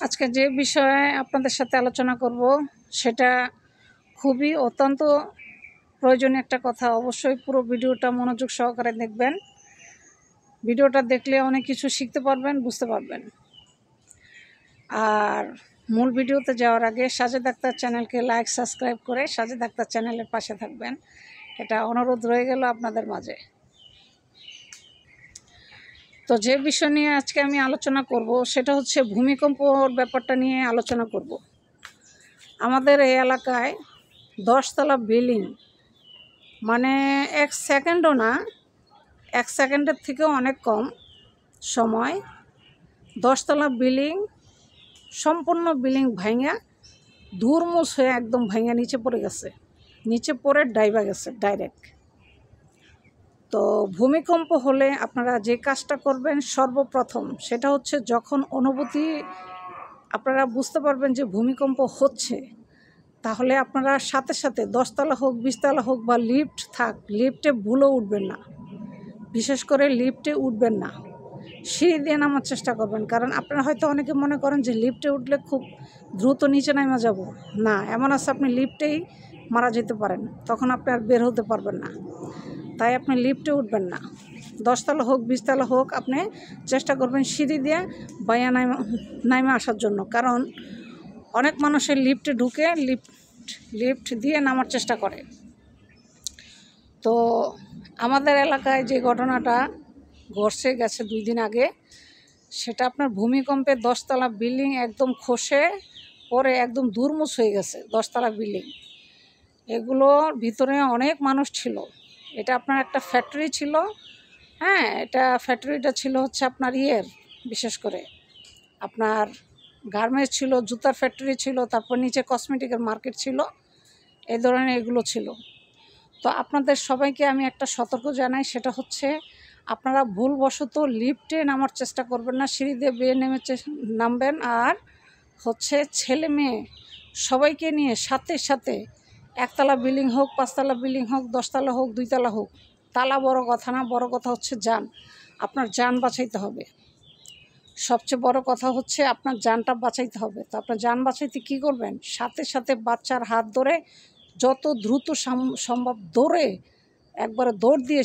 আজকে যে বিষয়ে আপনাদের সাথে আলোচনা করব সেটা খুবই অত্যন্ত প্রয়োজনীয় একটা কথা। অবশ্যই পুরো ভিডিওটা মনোযোগ সহকারে দেখবেন। ভিডিওটা দেখলে অনেক কিছু শিখতে পারবেন, বুঝতে পারবেন। আর মূল ভিডিওতে যাওয়ার আগে সাজেদ আক্তার চ্যানেলকে লাইক সাবস্ক্রাইব করে সাজেদ আক্তার চ্যানেলের পাশে থাকবেন, এটা অনুরোধ রয়ে গেল আপনাদের মাঝে। তো যে বিষয় নিয়ে আজকে আমি আলোচনা করব সেটা হচ্ছে ভূমিকম্পর ব্যাপারটা নিয়ে আলোচনা করব। আমাদের এই এলাকায় 10তলা বিল্ডিং, মানে 1 সেকেন্ডও না, 1 সেকেন্ডের থেকেও অনেক কম সময় 10তলা বিল্ডিং, সম্পূর্ণ বিল্ডিং ভাঙা ধুরমুস হয়ে একদম ভাঙা নিচে পড়ে গেছে, নিচে পড়ে ডাইবা গেছে ডাইরেক্ট। তো ভূমিকম্প হলে আপনারা যে কাজটা করবেন সর্বপ্রথম সেটা হচ্ছে, যখন অনুভূতি আপনারা বুঝতে পারবেন যে ভূমিকম্প হচ্ছে, তাহলে আপনারা সাথে সাথে 10তলা হোক 20তলা হোক বা লিফট থাক, লিফটে ভুলেও উঠবেন না। বিশেষ করে লিফটে উঠবেন না, সিঁড়ি দিয়ে নামার চেষ্টা করবেন। কারণ আপনারা হয়তো অনেকে মনে করেন যে লিফটে উঠলে খুব দ্রুত নিচে নামা যাব। না, এমন আছে আপনি লিফটেই মারা যেতে পারেন, তখন আপনি আর বের হতে পারবেন না। তাই আপনি লিফটে উঠবেন না। 10তলা হোক 20তলা হোক, আপনি চেষ্টা করবেন সিঁড়ি দিয়ে বাইয়া নামে আসার জন্য। কারণ অনেক মানুষের লিফটে ঢুকে লিফট দিয়ে নামার চেষ্টা করে। তো আমাদের এলাকায় যে ঘটনাটা গেছে 2 দিন আগে, সেটা আপনার ভূমিকম্পে 10তলা বিল্ডিং একদম খসে পরে একদম দুর্মুষ হয়ে গেছে। 10তলা বিল্ডিং, এগুলোর ভিতরে অনেক মানুষ ছিল। এটা আপনার একটা ফ্যাক্টরি ছিল। হ্যাঁ, এটা ফ্যাক্টরিটা ছিল হচ্ছে আপনার বিশেষ করে আপনার গার্মেন্টস ছিল, জুতার ফ্যাক্টরি ছিল, তারপর নিচে কসমেটিকের মার্কেট ছিল, এই ধরনের এগুলো ছিল। তো আপনাদের সবাইকে আমি একটা সতর্ক জানাই, সেটা হচ্ছে আপনারা ভুলবশত লিফটে নামার চেষ্টা করবেন না, সিঁড়ি দিয়ে বেয়ে নামবেন। আর হচ্ছে ছেলে মেয়ে সবাইকে নিয়ে সাথে সাথে 1তলা বিল্ডিং হোক, 5তলা বিল্ডিং হোক, 10তলা হোক, 2তলা হোক, তালা বড় কথা না, বড় কথা হচ্ছে যান। আপনার যান বাঁচাইতে হবে। সবচেয়ে বড় কথা হচ্ছে আপনার যানটা বাঁচাইতে হবে। তো আপনার যান বাঁচাইতে কী করবেন? সাথে সাথে বাচ্চার হাত ধরে যত দ্রুত সম্ভব দৌড়ে একবারে দৌড় দিয়ে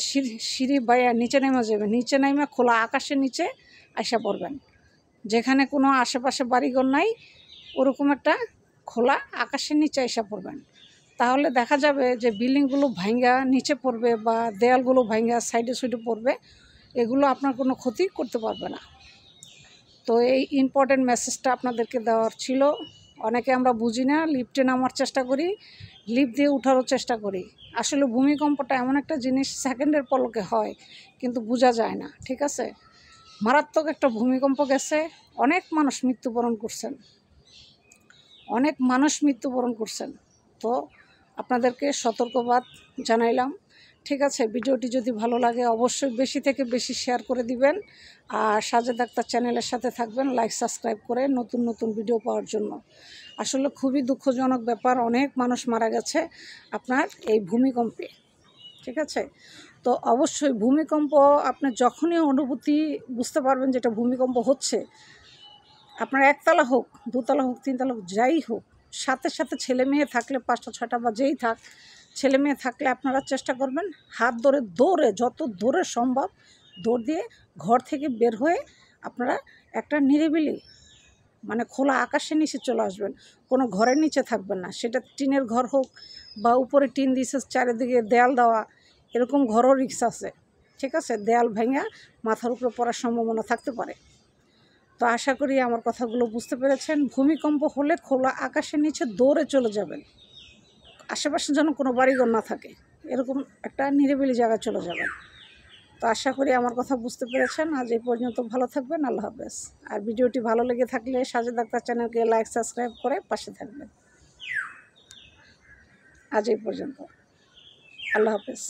সিঁড়ি বাইয়া নিচে নেমে যাবেন। নিচে নেমে খোলা আকাশের নিচে আইসা পড়বেন। যেখানে কোনো আশেপাশে বাড়িঘর নাই, ওরকম একটা খোলা আকাশের নিচে আইসা পড়বেন। তাহলে দেখা যাবে যে বিল্ডিংগুলো ভাঙ্গা নিচে পড়বে বা দেয়ালগুলো ভাঙ্গা সাইডে সাইডে পড়বে, এগুলো আপনার কোনো ক্ষতি করতে পারবে না। তো এই ইম্পর্টেন্ট মেসেজটা আপনাদেরকে দেওয়ার ছিল। অনেকে আমরা বুঝি না, লিফটে নামার চেষ্টা করি, লিফট দিয়ে উঠারও চেষ্টা করি। আসলে ভূমিকম্পটা এমন একটা জিনিস, সেকেন্ডের পলকে হয়, কিন্তু বোঝা যায় না। ঠিক আছে, মারাত্মক একটা ভূমিকম্প গেছে, অনেক মানুষ মৃত্যুবরণ করছেন। তো আপনাদেরকে সতর্কবাদ জানাইলাম। ঠিক আছে, ভিডিওটি যদি ভালো লাগে অবশ্যই বেশি থেকে বেশি শেয়ার করে দিবেন। আর সাজেদ আক্তার চ্যানেলের সাথে থাকবেন লাইক সাবস্ক্রাইব করে নতুন নতুন ভিডিও পাওয়ার জন্য। আসলে খুবই দুঃখজনক ব্যাপার, অনেক মানুষ মারা গেছে আপনার এই ভূমিকম্পে। ঠিক আছে, তো অবশ্যই ভূমিকম্প আপনি যখনই অনুভূতি বুঝতে পারবেন যেটা ভূমিকম্প হচ্ছে, আপনার 1তলা হোক 2তলা হোক 3তলা হোক, যাই হোক, সাথে সাথে ছেলে মেয়ে থাকলে 5টা 6টা বা যেই থাক, ছেলে মেয়ে থাকলে আপনারা চেষ্টা করবেন হাত ধরে দৌড়ে, যত দূরে সম্ভব দৌড় দিয়ে ঘর থেকে বের হয়ে আপনারা একটা নিরিবিলি, মানে খোলা আকাশের নিচে চলে আসবেন। কোনো ঘরের নিচে থাকবেন না, সেটা টিনের ঘর হোক বা উপরে টিন দিয়েছে চারিদিকে দেয়াল দেওয়া, এরকম ঘরও রিস্ক আছে। ঠিক আছে, দেয়াল ভেঙে মাথার উপরে পড়ার সম্ভাবনা থাকতে পারে। তো আশা করি আমার কথাগুলো বুঝতে পেরেছেন। ভূমিকম্প হলে খোলা আকাশের নিচে দৌড়ে চলে যাবেন, আশেপাশে যেন কোনো বাড়িঘর না থাকে, এরকম একটা নিরিবিলি জায়গায় চলে যাবেন। তো আশা করি আমার কথা বুঝতে পেরেছেন। আজ এই পর্যন্ত, ভালো থাকবেন, আল্লাহ হাফেজ। আর ভিডিওটি ভালো লেগে থাকলে সাজেদ আক্তার চ্যানেলকে লাইক সাবস্ক্রাইব করে পাশে থাকবেন। আজ এই পর্যন্ত, আল্লাহ হাফেজ।